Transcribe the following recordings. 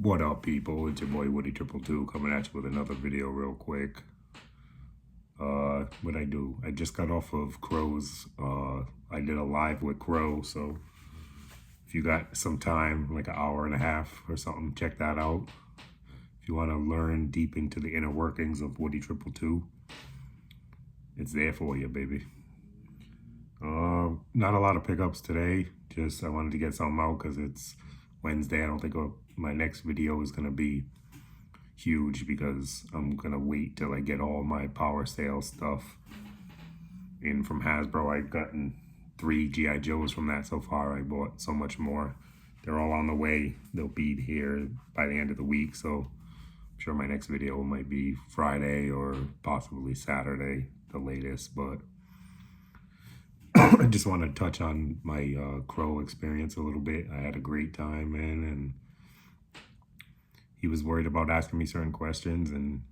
What up, people? It's your boy Woody222 coming at you with another video real quick. What'd I do? I just got off of Crow's. I did a live with Crow, so if you got some time, like an hour and a half or something, check that out. If you want to learn deep into the inner workings of Woody222, it's there for you, baby. Not a lot of pickups today. Just I wanted to get something out because it's Wednesday. I don't think my next video is going to be huge because I'm going to wait till I get all my power sales stuff in from Hasbro. I've gotten 3 G.I. Joes from that so far. I bought so much more. They're all on the way. They'll be here by the end of the week. So I'm sure my next video might be Friday or possibly Saturday, the latest. But I just want to touch on my Crow experience a little bit. I had a great time, man, and he was worried about asking me certain questions, and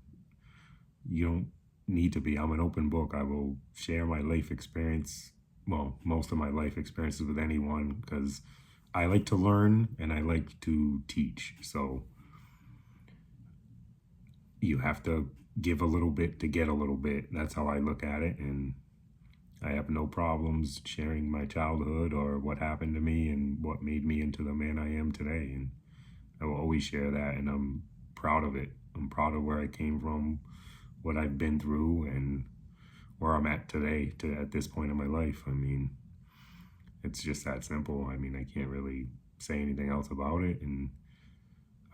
you don't need to be. I'm an open book. I will share my life experience, well, most of my life experiences with anyone, because I like to learn and I like to teach. So you have to give a little bit to get a little bit. That's how I look at it, and I have no problems sharing my childhood or what happened to me and what made me into the man I am today. And I will always share that, and I'm proud of it. I'm proud of where I came from, what I've been through, and where I'm at today, at this point in my life. I mean, it's just that simple. I mean, I can't really say anything else about it, and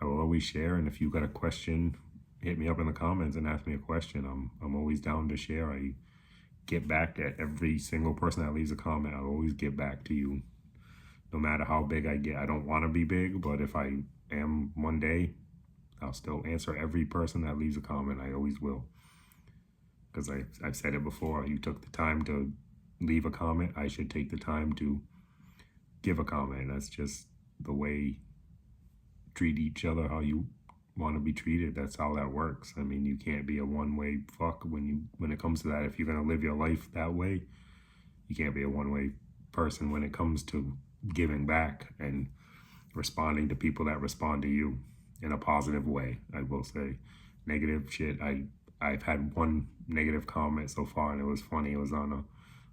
I will always share. And if you got a question, hit me up in the comments and ask me a question. I'm always down to share. I get back at every single person that leaves a comment. I'll always get back to you, no matter how big I get. I don't want to be big, but if I am one day, I'll still answer every person that leaves a comment. I always will, because I've said it before. You took the time to leave a comment. I should take the time to give a comment. That's just the way. Treat each other how you want to be treated. That's how that works. I mean, you can't be a one-way fuck when it comes to that. If you're gonna live your life that way, you can't be a one-way person when it comes to giving back and responding to people that respond to you in a positive way. I will say negative shit. I've had one negative comment so far, and it was funny. It was on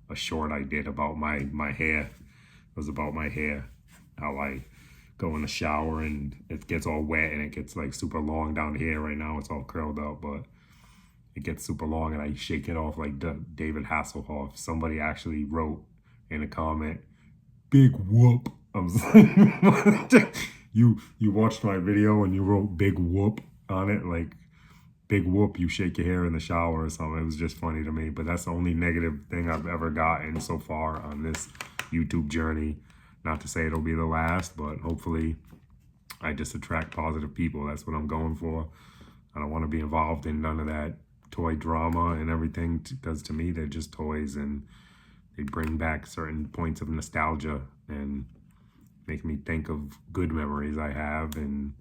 a short I did about my hair. It was about my hair, how I go in the shower and it gets all wet and it gets like super long down here. Right now it's all curled up, but it gets super long and I shake it off like David Hasselhoff. Somebody actually wrote in a comment, "Big whoop." I was like, you watched my video and you wrote "big whoop" on it, like big whoop, you shake your hair in the shower or something. It was just funny to me, but that's the only negative thing I've ever gotten so far on this YouTube journey. Not to say it'll be the last, but hopefully I just attract positive people. That's what I'm going for. I don't want to be involved in none of that toy drama and everything, because to me, they're just toys, and they bring back certain points of nostalgia and make me think of good memories I have and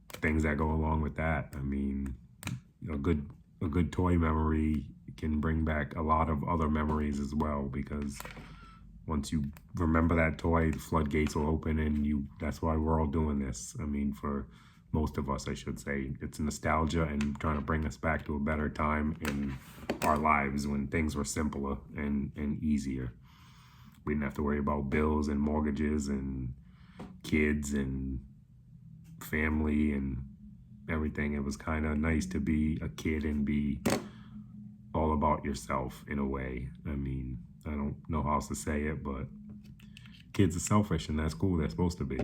things that go along with that. I mean, a good toy memory can bring back a lot of other memories as well, because once you remember that toy, the floodgates will open, and that's why we're all doing this. I mean, for most of us, I should say, it's nostalgia and trying to bring us back to a better time in our lives when things were simpler and easier. We didn't have to worry about bills and mortgages and kids and family and everything. It was kind of nice to be a kid and be all about yourself in a way. I mean, I don't know how else to say it, but kids are selfish, and that's cool. They're supposed to be.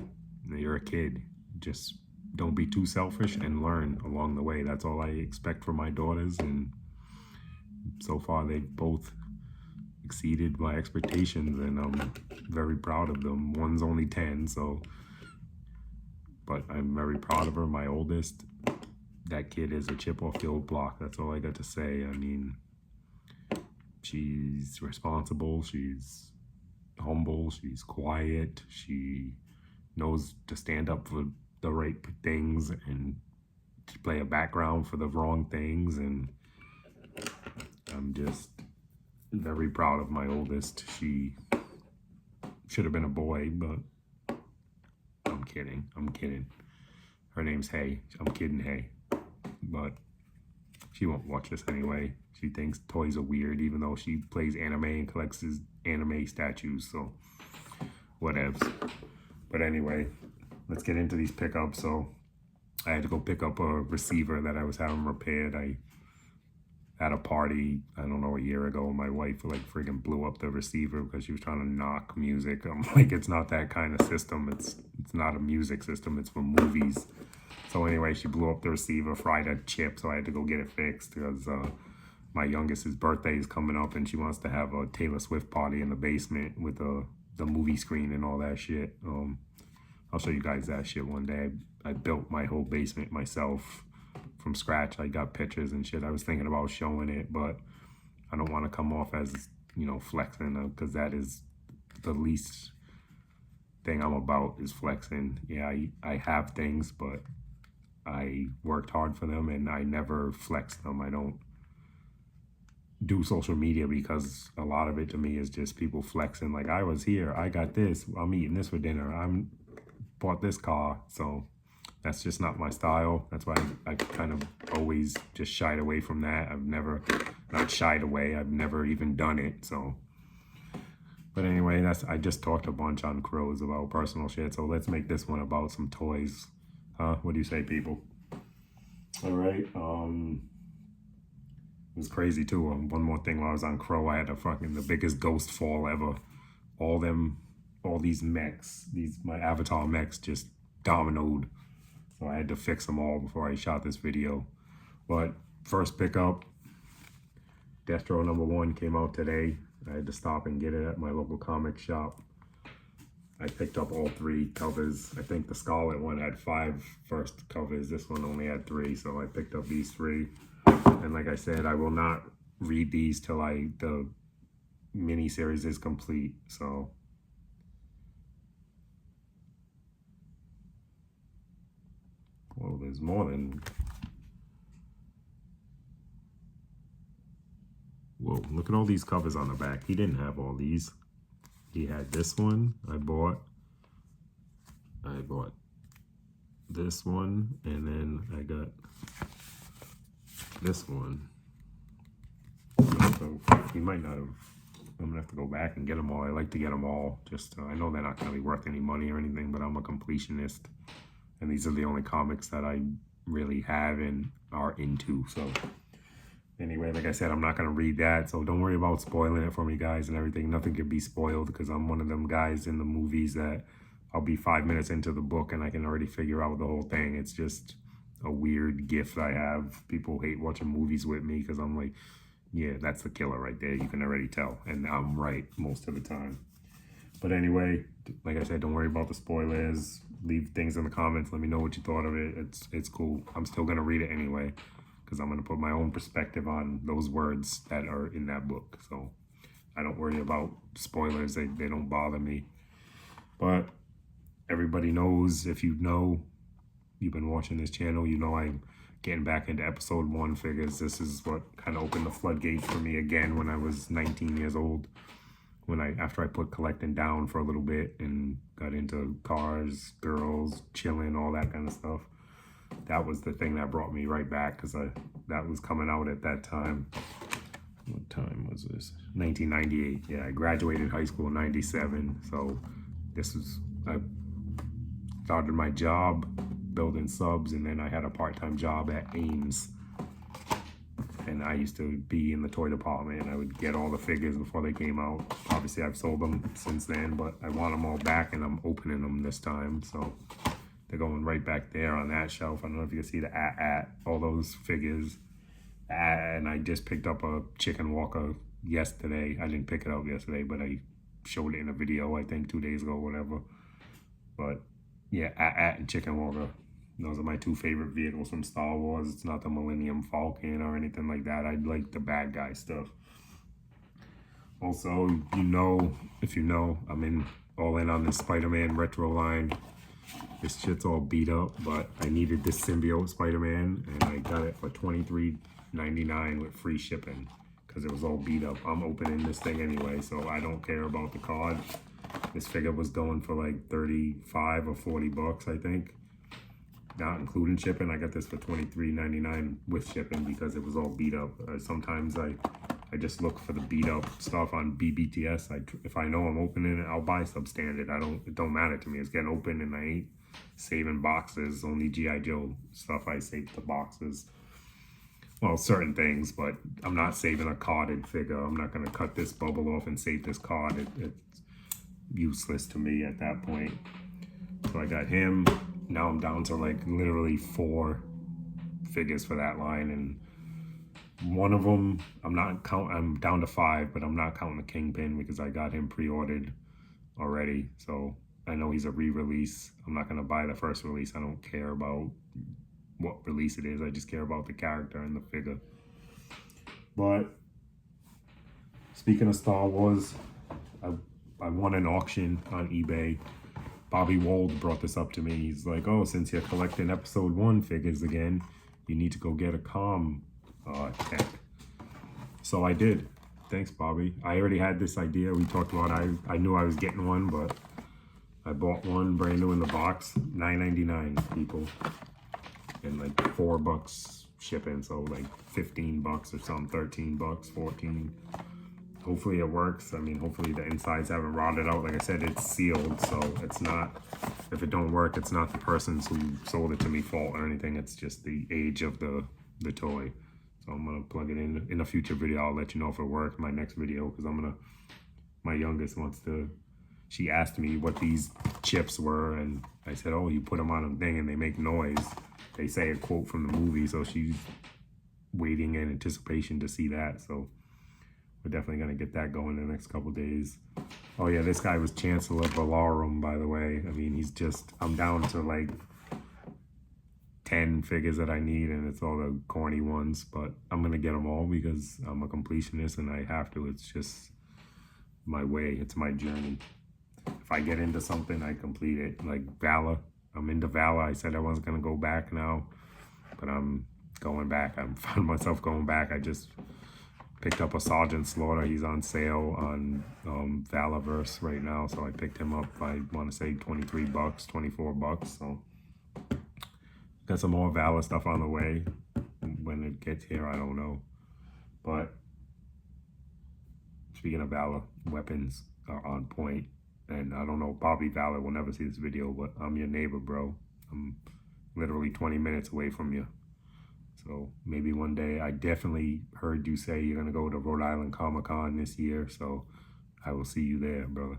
You're a kid. Just don't be too selfish and learn along the way. That's all I expect from my daughters, and so far they've both exceeded my expectations, and I'm very proud of them. One's only 10, but I'm very proud of her. My oldest, that kid is a chip off the old block. That's all I got to say. I mean, she's responsible, she's humble, she's quiet, she knows to stand up for the right things and to play a background for the wrong things, and I'm just very proud of my oldest. She should have been a boy, but I'm kidding. Her name's Hay. I'm kidding, Hay. But she won't watch this anyway. She thinks toys are weird, even though she plays anime and collects his anime statues. So, whatevs. But anyway, let's get into these pickups. So, I had to go pick up a receiver that I was having repaired. I had a party, I don't know, a year ago. My wife like friggin' blew up the receiver because she was trying to knock music. I'm like, it's not that kind of system. It's not a music system. It's for movies. So anyway, she blew up the receiver, fried a chip, so I had to go get it fixed because my youngest's birthday is coming up and she wants to have a Taylor Swift party in the basement with the movie screen and all that shit. I'll show you guys that shit one day. I built my whole basement myself from scratch. I got pictures and shit. I was thinking about showing it, but I don't want to come off as, you know, flexing, because that is the least thing I'm about, is flexing. Yeah, I have things, but I worked hard for them and I never flex them. I don't do social media because a lot of it to me is just people flexing. Like, I was here, I got this, I'm eating this for dinner, I'm bought this car. So that's just not my style. That's why I kind of always just shied away from that. I've never, not shied away, I've never even done it. So, but anyway, I just talked a bunch on Crows about personal shit. So let's make this one about some toys. Huh? What do you say, people? All right. It was crazy too. One more thing, while I was on Crow, I had the biggest ghost fall ever. All these mechs, my Avatar mechs just dominoed. So I had to fix them all before I shot this video. But first pickup, Destro #1 came out today. I had to stop and get it at my local comic shop. I picked up all 3 covers. I think the Scarlet one had 5 first covers. This one only had 3, so I picked up these 3. And like I said, I will not read these till the mini series is complete. So well, there's more than... Whoa, look at all these covers on the back. He didn't have all these. He had this one I bought this one, and then I got this one. So he might not have... I'm gonna have to go back and get them all. I like to get them all. Just I know they're not gonna be worth any money or anything, but I'm a completionist, and these are the only comics that I really have and are into. So anyway, like I said, I'm not going to read that, so don't worry about spoiling it for me, guys, and everything. Nothing can be spoiled, because I'm one of them guys in the movies that I'll be 5 minutes into the book and I can already figure out the whole thing. It's just a weird gift I have. People hate watching movies with me because I'm like, yeah, that's the killer right there. You can already tell, and I'm right most of the time. But anyway, like I said, don't worry about the spoilers. Leave things in the comments. Let me know what you thought of it. It's cool. I'm still going to read it anyway, because I'm going to put my own perspective on those words that are in that book. So I don't worry about spoilers. They don't bother me. But everybody knows, if you know, you've been watching this channel, you know I'm getting back into episode 1 figures. This is what kind of opened the floodgates for me again when I was 19 years old. After I put collecting down for a little bit and got into cars, girls, chilling, all that kind of stuff. That was the thing that brought me right back, because that was coming out at that time. What time was this? 1998. Yeah, I graduated high school in 97. So I started my job building subs, and then I had a part-time job at Ames. And I used to be in the toy department, and I would get all the figures before they came out. Obviously, I've sold them since then, but I want them all back, and I'm opening them this time. So they're going right back there on that shelf. I don't know if you can see the all those figures. And I just picked up a Chicken Walker yesterday. I didn't pick it up yesterday, but I showed it in a video, I think 2 days ago, whatever. But yeah, and Chicken Walker. Those are my 2 favorite vehicles from Star Wars. It's not the Millennium Falcon or anything like that. I like the bad guy stuff. Also, if you know, I'm all in on the Spider-Man retro line. This shit's all beat up, but I needed this symbiote Spider-Man, and I got it for $23.99 with free shipping, because it was all beat up. I'm opening this thing anyway, so I don't care about the card. This figure was going for like 35 or 40 bucks, I think. not including shipping. I got this for $23.99 with shipping because it was all beat up. Sometimes I just look for the beat up stuff on BBTS. If I know I'm opening it, I'll buy substandard. It don't matter to me. It's getting open, and I ain't saving boxes. Only G.I. Joe stuff I save the boxes. Well, certain things, but I'm not saving a carded figure. I'm not going to cut this bubble off and save this card. It's useless to me at that point. So I got him. Now I'm down to like literally 4 figures for that line, and one of them I'm down to 5, but I'm not counting the Kingpin because I got him pre-ordered already. So I know he's a re-release. I'm not going to buy the first release. I don't care about what release it is. I just care about the character and the figure. But speaking of Star Wars, I won an auction on eBay. Bobby Wold brought this up to me. He's like, oh, since you're collecting episode 1 figures again, you need to go get a comm tech. So I did. Thanks, Bobby. I already had this idea. We talked about I knew I was getting one, but I bought one brand new in the box. $9.99, people. And like $4 shipping, so like $15 or something, $13, 14. Hopefully it works. I mean, hopefully the insides haven't rotted out. Like I said, it's sealed, so it's not, if it don't work, it's not the person's who sold it to me fault or anything. It's just the age of the toy. So I'm gonna plug it in a future video. I'll let you know if it works, my next video, because my youngest wants to, she asked me what these chips were, and I said, oh, you put them on a thing and they make noise. They say a quote from the movie, so she's waiting in anticipation to see that. So we're definitely going to get that going in the next couple days. Oh yeah, this guy was Chancellor Valarum, by the way. I mean, I'm down to like 10 figures that I need, and it's all the corny ones, but I'm going to get them all because I'm a completionist and I have to. It's just my way. It's my journey. If I get into something, I complete it. Like Valor. I'm into Valor. I said I wasn't going to go back now, but I'm going back. I found myself going back. I just picked up a Sergeant Slaughter. He's on sale on Valorverse right now, so I picked him up. I want to say $23, $24. So got some more Valor stuff on the way. When it gets here, I don't know. But speaking of Valor, weapons are on point. And I don't know, Bobby Valor will never see this video, but I'm your neighbor, bro. I'm literally 20 minutes away from you. So maybe one day. I definitely heard you say you're going to go to Rhode Island Comic-Con this year, so I will see you there, brother.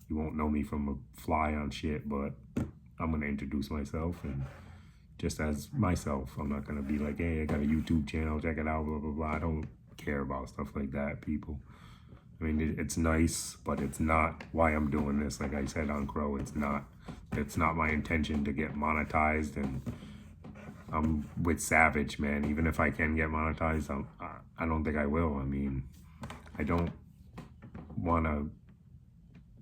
You won't know me from a fly on shit, but I'm going to introduce myself, and just as myself. I'm not going to be like, hey, I got a YouTube channel, check it out, blah, blah, blah. I don't care about stuff like that, people. I mean, it's nice, but it's not why I'm doing this. Like I said on Crow, it's not my intention to get monetized, and I'm with Savage, man. Even if I can get monetized, I don't think I will. I mean, I don't want to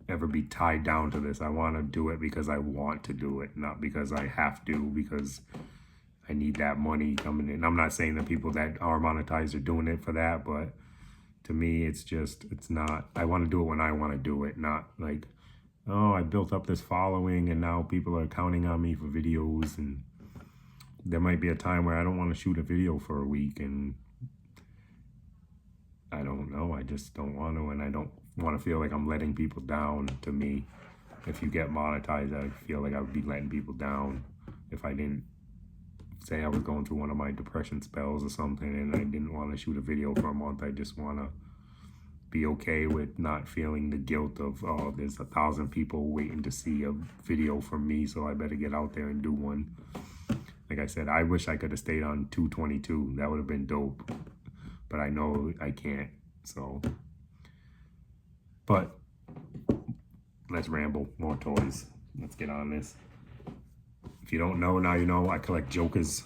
ever be tied down to this. I want to do it because I want to do it, not because I have to, because I need that money coming in. I'm not saying that people that are monetized are doing it for that, but to me, it's not, I want to do it when I want to do it, not like, oh, I built up this following and now people are counting on me for videos, and there might be a time where I don't want to shoot a video for a week, and I don't know, I just don't want to, and I don't want to feel like I'm letting people down. To me, if you get monetized, I feel like I would be letting people down if I didn't, say I was going through one of my depression spells or something and I didn't want to shoot a video for a month. I just want to be okay with not feeling the guilt of, oh, there's 1,000 people waiting to see a video from me, so I better get out there and do one. Like I said, I wish I could have stayed on 222. That would have been dope. But I know I can't, so. But let's ramble. More toys. Let's get on this. If you don't know, now you know. I collect Jokers.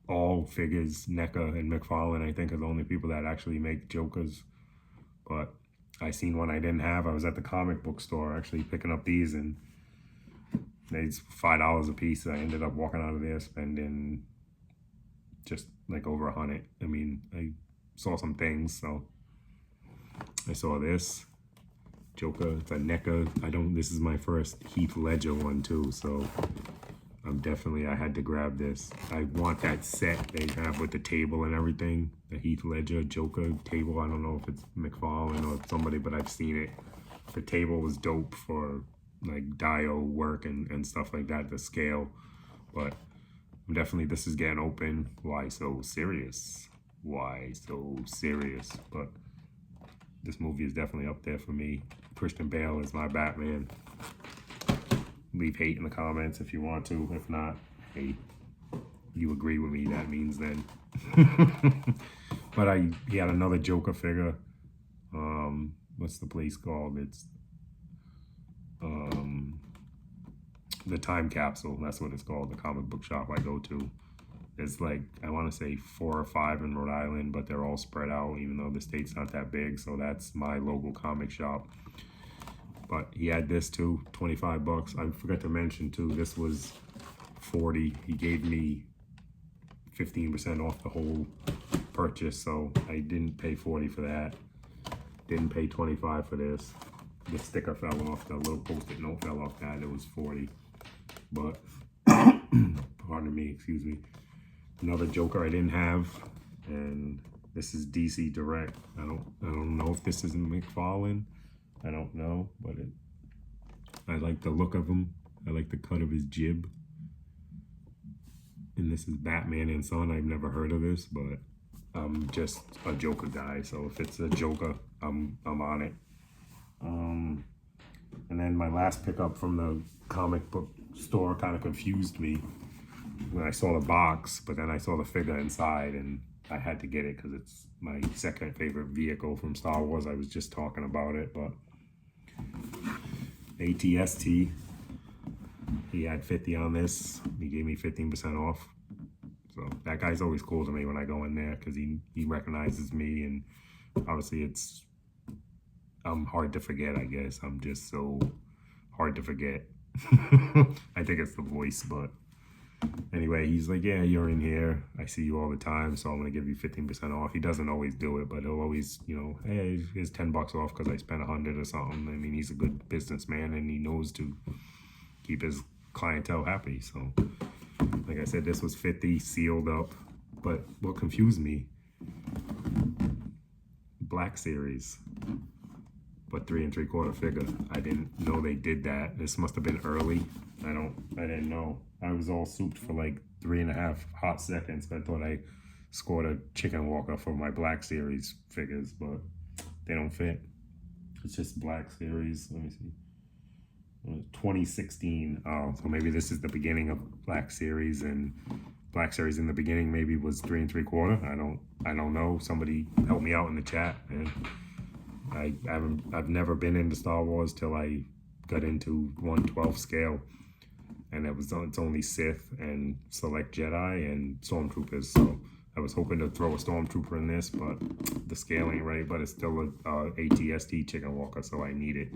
All figures, NECA and McFarlane, I think, are the only people that actually make Jokers. But I seen one I didn't have. I was at the comic book store actually picking up these, and they's $5 a piece. I ended up walking out of there spending just like over $100. I mean, I saw some things, so I saw this. Joker. It's a NECA. This is my first Heath Ledger one too, so I had to grab this. I want that set they have with the table and everything. The Heath Ledger Joker table. I don't know if it's McFarlane or somebody, but I've seen it. The table was dope for like dio work and stuff like that, the scale. But this is getting open. Why so serious? Why so serious? But this movie is definitely up there for me. Christian Bale is my Batman. Leave hate in the comments if you want to. If not, hey, you agree with me, that means then. But he had another Joker figure. What's the place called? It's the Time Capsule. That's what it's called, the comic book shop I go to. There's like, I want to say 4 or 5 in Rhode Island, but they're all spread out, even though the state's not that big. So that's my local comic shop. But he had this too, 25 bucks. I forgot to mention too, this was 40. He gave me 15% off the whole purchase, so I didn't pay 40 for that. Didn't pay 25 for this. The sticker fell off, the little post-it note fell off that. It was 40. But pardon me, excuse me. Another Joker I didn't have, and this is DC Direct. I don't know if this is McFarlane. I don't know, but I like the look of him. I like the cut of his jib. And this is Batman and Son. I've never heard of this, but I'm just a Joker guy. So if it's a Joker, I'm on it. And then my last pickup from the comic book store kind of confused me when I saw the box, but then I saw the figure inside, and I had to get it because it's my second favorite vehicle from Star Wars. I was just talking about it, but ATST, he had 50 on this. He gave me 15% off. So that guy's always cool to me when I go in there because he recognizes me, and obviously I'm hard to forget, I guess. I'm just so hard to forget. I think it's the voice, but anyway, he's like, yeah, you're in here. I see you all the time, so I'm going to give you 15% off. He doesn't always do it, but he'll always, hey, here's 10 bucks off because I spent 100 or something. I mean, he's a good businessman, and he knows to keep his clientele happy. So, like I said, this was 50, sealed up. But what confused me, Black Series, but 3 3/4 figure. I didn't know they did that. This must have been early. I didn't know. I was all souped for like 3.5 hot seconds. I thought I scored a chicken walker for my Black Series figures, but they don't fit. It's just Black Series. Let me see. 2016. Oh, so maybe this is the beginning of Black Series, and Black Series in the beginning maybe was 3 3/4. I don't know. Somebody help me out in the chat, man. I've never been into Star Wars till I got into 1/12 scale, and it's only Sith and Select Jedi and Stormtroopers. So I was hoping to throw a Stormtrooper in this, but the scale ain't right. But it's still a ATST chicken walker, so I need it.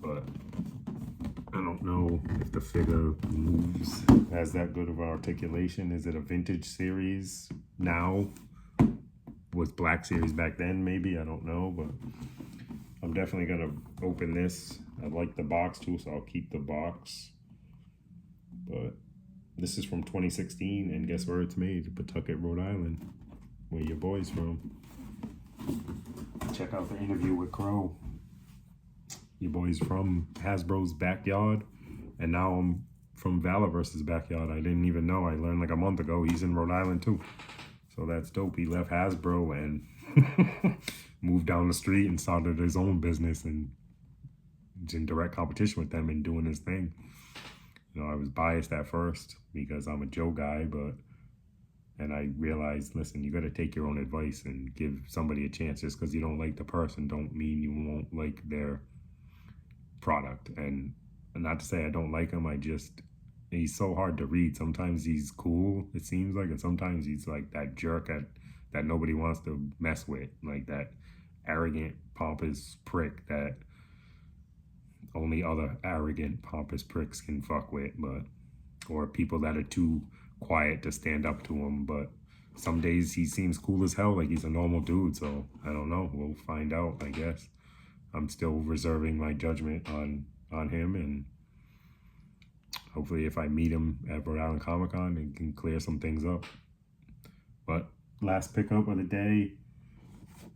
But I don't know if the figure moves, has that good of articulation. Is it a vintage series now? Was Black Series back then, maybe? I don't know, but I'm definitely gonna open this. I like the box too, so I'll keep the box. But this is from 2016, and guess where it's made? Pawtucket, Rhode Island, where your boy's from. Check out the interview with Crow. Your boy's from Hasbro's backyard, and now I'm from Valorverse's backyard. I didn't even know. I learned like a month ago he's in Rhode Island too. So that's dope. He left Hasbro and moved down the street and started his own business, and he's in direct competition with them and doing his thing. I was biased at first because I'm a Joe guy, and I realized, listen, you got to take your own advice and give somebody a chance. Just because you don't like the person don't mean you won't like their product. And not to say I don't like him, he's so hard to read. Sometimes he's cool, it seems like, and sometimes he's like that jerk that nobody wants to mess with, like that arrogant, pompous prick that only other arrogant, pompous pricks can fuck with, or people that are too quiet to stand up to him. But some days he seems cool as hell, like he's a normal dude. So I don't know. We'll find out, I guess. I'm still reserving my judgment on him, and hopefully if I meet him at Rhode Island Comic Con, it can clear some things up. But last pickup of the day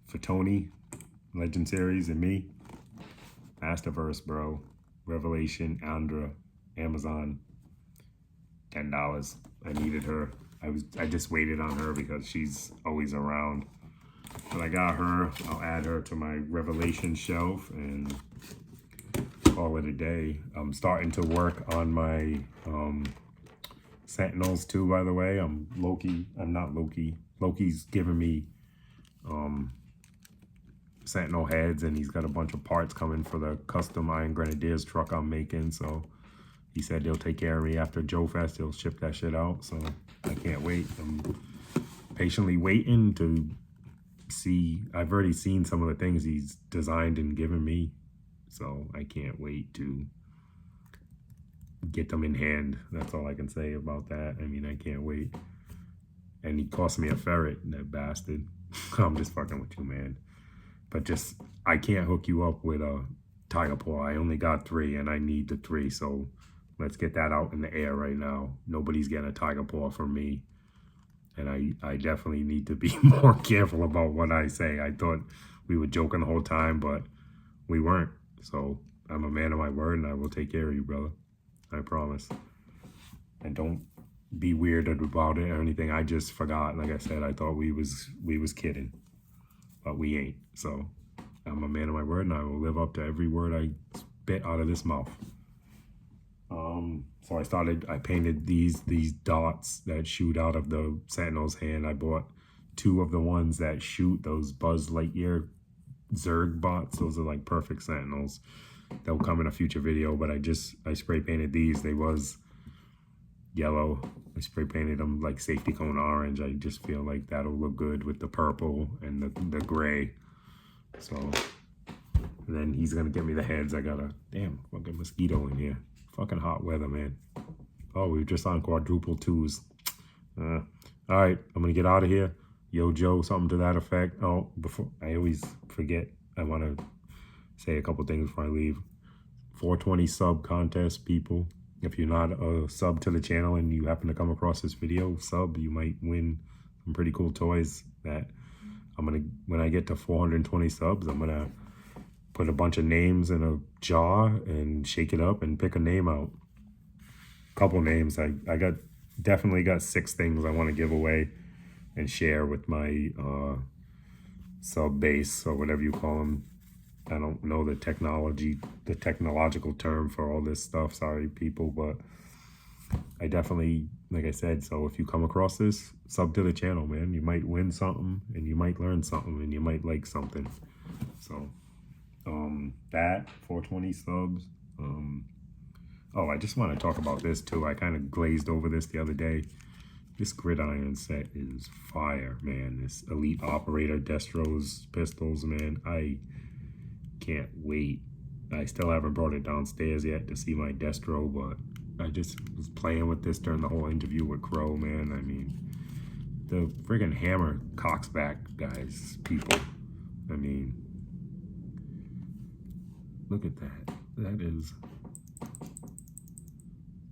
for Tony, Legend Series, and me, Masterverse, bro. Revelation, Andra, Amazon, $10. I needed her. I just waited on her because she's always around. But I got her. I'll add her to my Revelation shelf and call it a day. I'm starting to work on my Sentinels too, by the way. I'm not Loki. Loki's giving me Sentinel heads, and he's got a bunch of parts coming for the custom Iron Grenadiers truck I'm making. So he said they'll take care of me after Joe Fest. He'll ship that shit out. So I can't wait. I'm patiently waiting to see. I've already seen some of the things he's designed and given me. So I can't wait to get them in hand. That's all I can say about that. I mean, I can't wait. And he cost me a ferret, that bastard. I'm just fucking with you, man. But just, I can't hook you up with a tiger paw. I only got 3 and I need the 3. So let's get that out in the air right now. Nobody's getting a tiger paw from me. And I definitely need to be more careful about what I say. I thought we were joking the whole time, but we weren't. So I'm a man of my word, and I will take care of you, brother. I promise. And don't be weirded about it or anything. I just forgot. Like I said, I thought we was kidding, but we ain't. So I'm a man of my word, and I will live up to every word I spit out of this mouth. So I painted these dots that shoot out of the Sentinel's hand. I bought 2 of the ones that shoot, those Buzz Lightyear Zerg bots. Those are like perfect Sentinels. They'll come in a future video, but I spray painted these. They was yellow. I spray painted them like safety cone orange. I just feel like that'll look good with the purple and the gray. So and then he's gonna get me the heads. I got a damn fucking mosquito in here. Fucking hot weather, man. Oh, we were just on quadruple 2s. All right, I'm gonna get out of here. Yo, Joe, something to that effect. Oh, before I always forget, I want to say a couple things before I leave. 420 sub contest, people. If you're not a sub to the channel and you happen to come across this video, sub, you might win some pretty cool toys that when I get to 420 subs, I'm gonna put a bunch of names in a jar and shake it up and pick a name out. Couple names. I definitely got 6 things I want to give away and share with my sub base or whatever you call them. I don't know the technological term for all this stuff. Sorry, people, but I definitely, like I said, so if you come across this, sub to the channel, man. You might win something, and you might learn something, and you might like something. So, that, 420 subs. Oh, I just want to talk about this, too. I kind of glazed over this the other day. This gridiron set is fire, man. This Elite Operator Destro's pistols, man. I can't wait. I still haven't brought it downstairs yet to see my Destro, but I just was playing with this during the whole interview with Crow, man. I mean, the friggin' hammer cocks back, guys, people. I mean, look at that. That is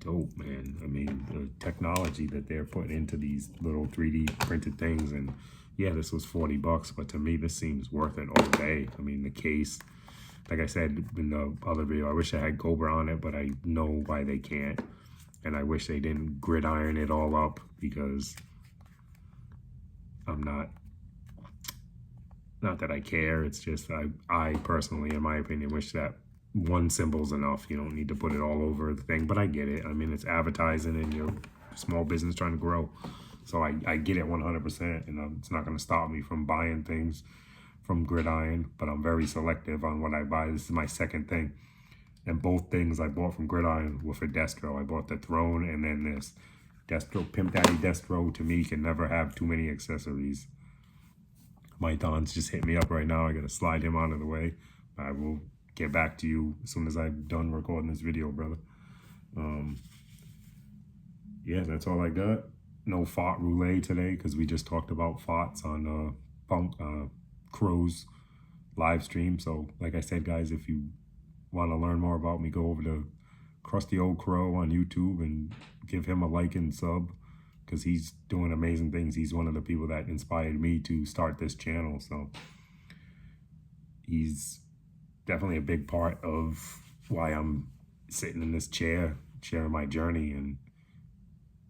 dope, man. I mean, the technology that they're putting into these little 3D printed things, and yeah, this was $40, but to me, this seems worth it all day. I mean, the case, like I said in the other video, I wish I had Cobra on it, but I know why they can't. And I wish they didn't gridiron it all up, because I'm not that I care. It's just I personally, in my opinion, wish that one symbol's enough. You don't need to put it all over the thing, but I get it. I mean, it's advertising and you're a small business trying to grow. So I get it 100%, and it's not going to stop me from buying things from Gridiron, but I'm very selective on what I buy. This is my second thing. And both things I bought from Gridiron were for Destro. I bought the Throne and then this. Destro, Pimp Daddy Destro, to me, can never have too many accessories. My Don's just hit me up right now. I got to slide him out of the way. I will get back to you as soon as I'm done recording this video, brother. Yeah, that's all I got. No fought roulette today because we just talked about foughts on Crow's live stream. So like I said, guys, if you want to learn more about me, go over to Krusty Old Crow on YouTube and give him a like and sub, because he's doing amazing things. He's one of the people that inspired me to start this channel. So he's definitely a big part of why I'm sitting in this chair, sharing my journey and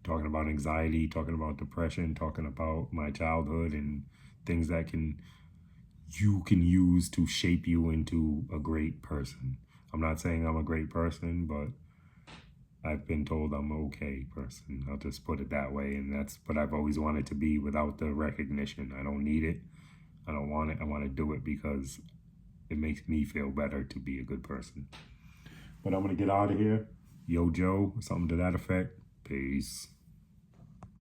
talking about anxiety, talking about depression, talking about my childhood and things that you can use to shape you into a great person. I'm not saying I'm a great person, but I've been told I'm an okay person. I'll just put it that way. And that's what I've always wanted to be without the recognition. I don't need it. I don't want it. I want to do it because it makes me feel better to be a good person. But I'm going to get out of here. Yo, Joe, something to that effect. Peace.